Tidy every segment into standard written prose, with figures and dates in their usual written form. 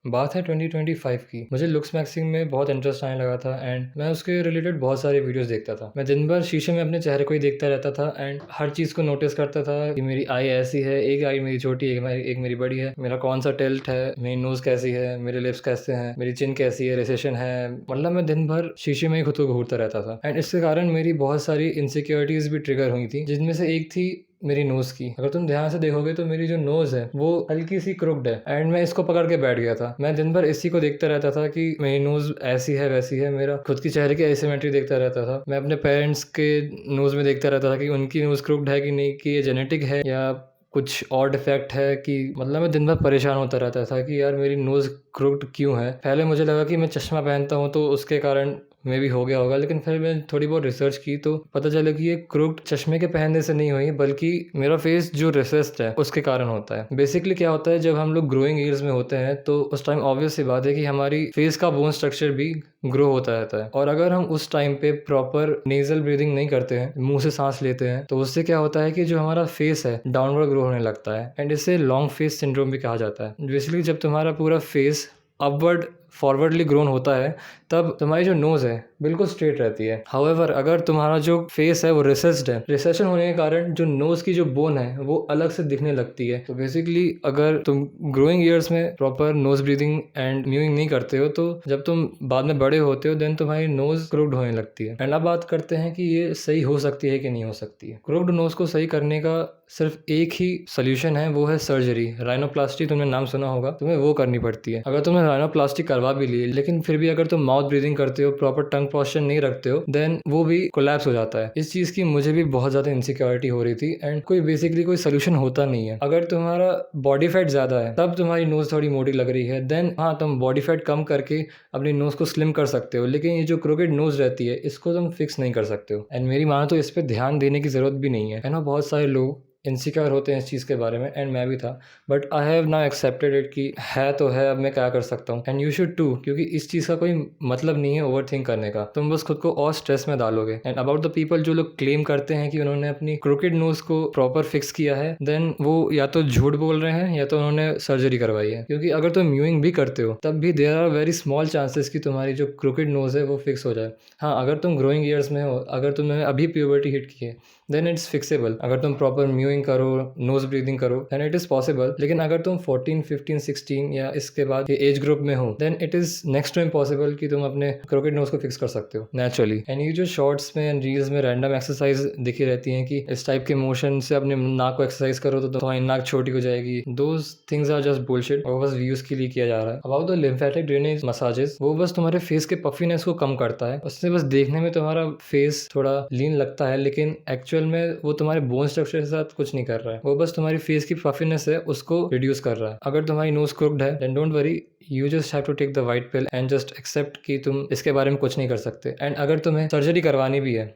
बात है 2025 की। मुझे लुक्स मैगज़ीन में बहुत इंटरेस्ट आने लगा था एंड मैं उसके रिलेटेड बहुत सारे वीडियोस देखता था। मैं दिन भर शीशे में अपने चेहरे को ही देखता रहता था एंड हर चीज़ को नोटिस करता था कि मेरी आई ऐसी है, एक आई मेरी छोटी है, एक मेरी बड़ी है, मेरा कौन सा टिल्ट है, मेरी नोज़ कैसी है, मेरे लिप्स कैसे हैं, मेरी चिन कैसी है, रिसेशन है। मतलब मैं दिन भर शीशे में ही खुद को घूरता रहता था एंड इसके कारण मेरी बहुत सारी इनसिक्योरिटीज़ भी ट्रिगर हुई थी, जिनमें से एक थी मेरी नोज़ की। अगर तुम ध्यान से देखोगे तो मेरी जो नोज़ है वो हल्की सी क्रुक्ड है एंड मैं इसको पकड़ के बैठ गया था। मैं दिन भर इसी को देखता रहता था कि मेरी नोज़ ऐसी है वैसी है, मेरा खुद की चेहरे की एसिमेट्री देखता रहता था। मैं अपने पेरेंट्स के नोज़ में देखता रहता था कि उनकी नोज़ क्रुक्ड है कि नहीं, कि ये जेनेटिक है या कुछ और डिफेक्ट है, कि मतलब मैं दिन भर परेशान होता रहता था कि यार मेरी नोज़ क्रुक्ड क्यों है। पहले मुझे लगा कि मैं चश्मा पहनता हूँ तो उसके कारण में भी हो गया होगा, लेकिन फिर मैंने थोड़ी बहुत रिसर्च की तो पता चला कि ये क्रुक्ड चश्मे के पहनने से नहीं हुई, बल्कि मेरा फेस जो रिसेस्ड है उसके कारण होता है। बेसिकली क्या होता है, जब हम लोग ग्रोइंग ईयर्स में होते हैं तो उस टाइम ऑब्वियस सी बात है कि हमारी फेस का बोन स्ट्रक्चर भी ग्रो होता रहता है, और अगर हम उस टाइम पे प्रॉपर नेजल ब्रीदिंग नहीं करते हैं, मुंह से सांस लेते हैं, तो उससे क्या होता है कि जो हमारा फेस है डाउनवर्ड ग्रो होने लगता है एंड इसे लॉन्ग फेस सिंड्रोम भी कहा जाता है। बेसिकली जब तुम्हारा पूरा फेस अपवर्ड फॉरवर्डली ग्रोन होता है तब तुम्हारी जो नोज़ है बिल्कुल स्ट्रेट रहती है। हाउएवर अगर तुम्हारा जो फेस है वो रिसेस्ड है, रिसेशन होने के कारण जो नोज़ की जो बोन है वो अलग से दिखने लगती है। तो बेसिकली अगर तुम ग्रोइंग ईयर्स में proper nose breathing and mewing नहीं करते हो तो जब तुम बाद में बड़े होते हो देन तुम्हारी नोज़ क्रुक्ड होने लगती है। एंड अब बात करते हैं कि ये सही हो सकती है कि नहीं हो सकती है। क्रुक्ड नोज़ को सही करने का सिर्फ एक ही सोल्यूशन है, वो है सर्जरी। राइनोप्लास्टी, तुमने नाम सुना होगा, तुम्हें वो करनी पड़ती है। अगर तुमने राइनोप्लास्टी करवा भी ली लेकिन फिर भी अगर तुम माउथ ब्रीदिंग करते हो, प्रॉपर टंग पोस्चर नहीं रखते हो, देन वो भी कोलैप्स हो जाता है। इस चीज़ की मुझे भी बहुत ज़्यादा इनसिक्योरिटी हो रही थी एंड कोई सोल्यूशन होता नहीं है। अगर तुम्हारा बॉडी फैट ज़्यादा है तब तुम्हारी नोज़ थोड़ी मोटी लग रही है, देन हाँ तुम बॉडी फैट कम करके अपनी नोज़ को स्लिम कर सकते हो, लेकिन ये जो क्रोकेड नोज़ रहती है इसको तुम फिक्स नहीं कर सकते हो। एंड मेरी मानो तो इस पर ध्यान देने की ज़रूरत भी नहीं है ना। बहुत सारे लोग इनसिक्योर होते हैं इस चीज़ के बारे में एंड मैं भी था, but I have now accepted it कि है तो है, अब मैं क्या कर सकता हूँ। एंड यू शुड टू, क्योंकि इस चीज़ का कोई मतलब नहीं है ओवर थिंक करने का, तुम बस खुद को और स्ट्रेस में डालोगे। एंड अबाउट द पीपल जो लोग क्लेम करते हैं कि उन्होंने अपनी क्रोकेड नोज को प्रॉपर फिक्स किया है, देन वो या तो झूठ बोल रहे हैं या तो उन्होंने सर्जरी करवाई है। क्योंकि अगर तुम म्यूइंग भी करते हो तब भी there are very small chances कि तुम्हारी जो क्रोकेड नोज है वो फिक्स हो जाए। हाँ, अगर तुम ग्रोइंग ईयर्स में हो, अगर तुमने अभी प्यूबर्टी हिट की है, देन इट्स फिक्सेबल। अगर तुम प्रॉपर म्यूइंग करो, नोज ब्रीदिंग करो, देन इट इज पॉसिबल। लेकिन अगर तुम 14, 15, 16 या इसके बाद के एज ग्रुप में हो, then it is next to impossible कि तुम अपने क्रोकेड नोज को फिक्स कर सकते हो नेचुरली। एंड ये जो शॉर्ट्स में एंड रील्स में रैंडम एक्सरसाइज दिखी रहती हैं कि इस टाइप के मोशन से अपने नाक को एक्सरसाइज करो तो तुम्हारी नाक छोटी हो जाएगी, those things are just bullshit और बस व्यूज के लिए किया जा रहा है। About the lymphatic drainage massages, वो बस तुम्हारे फेस के पफीनेस को कम करता है, उससे बस देखने में तुम्हारा फेस थोड़ा लीन लगता है, लेकिन एक्चुअल में वो तुम्हारे बोन स्ट्रक्चर के साथ कुछ नहीं कर रहा है, वो बस तुम्हारी फेस की पफीनेस है उसको रिड्यूस कर रहा है। अगर तुम्हारी नोज क्रुक्ड है then don't worry, you just have to take the white pill and just accept कि तुम इसके बारे में कुछ नहीं कर सकते। एंड अगर तुम्हें सर्जरी करवानी भी है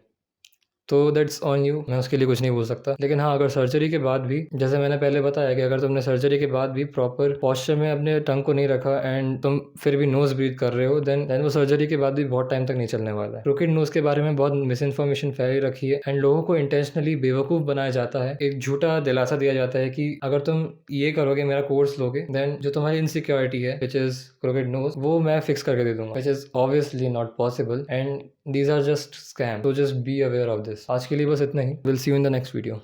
तो दैट्स ऑन यू, मैं उसके लिए कुछ नहीं बोल सकता। लेकिन हाँ, अगर सर्जरी के बाद भी, जैसे मैंने पहले बताया कि अगर तुमने सर्जरी के बाद भी प्रॉपर पॉस्चर में अपने टंग को नहीं रखा एंड तुम फिर भी नोज ब्रीथ कर रहे हो, देन वो सर्जरी के बाद भी बहुत टाइम तक नहीं चलने वाला है। क्रोकेड नोज के बारे में बहुत मिस इन्फॉर्मेशन फैली रखी है एंड लोगों को इंटेंशनली बेवकूफ़ बनाया जाता है। एक झूठा दिलासा दिया जाता है कि अगर तुम ये करोगे, मेरा कोर्स लोगे, देन जो तुम्हारी इनसिक्योरिटी है विच इज क्रोकेड नोज, वो मैं फिक्स करके दे दूंगा, which is obviously not possible and these are just scam, so just be aware of this। आज के लिए बस इतना ही। Will see you in the next video.